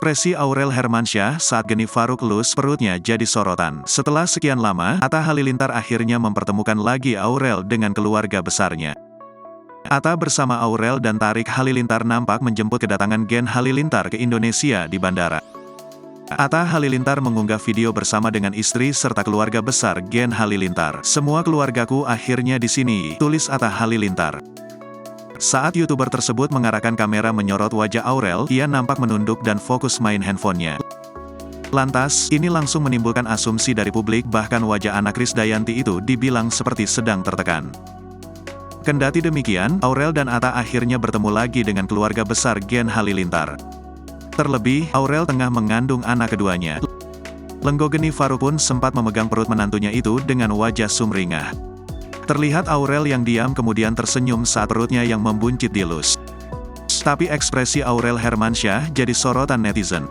Ekspresi Aurel Hermansyah saat Geni Faruk elus perutnya jadi sorotan. Setelah sekian lama, Atta Halilintar akhirnya mempertemukan lagi Aurel dengan keluarga besarnya. Atta bersama Aurel dan Tarik Halilintar nampak menjemput kedatangan Gen Halilintar ke Indonesia di bandara. Atta Halilintar mengunggah video bersama dengan istri serta keluarga besar Gen Halilintar. "Semua keluargaku akhirnya di sini," tulis Atta Halilintar. Saat YouTuber tersebut mengarahkan kamera menyorot wajah Aurel, ia nampak menunduk dan fokus main handphonenya. Lantas, ini langsung menimbulkan asumsi dari publik, bahkan wajah anak Krisdayanti itu dibilang seperti sedang tertekan. Kendati demikian, Aurel dan Atta akhirnya bertemu lagi dengan keluarga besar Gen Halilintar. Terlebih, Aurel tengah mengandung anak keduanya. Lenggo Geni Faruk pun sempat memegang perut menantunya itu dengan wajah sumringah. Terlihat Aurel yang diam kemudian tersenyum saat perutnya yang membuncit dilus. Tapi ekspresi Aurel Hermansyah jadi sorotan netizen.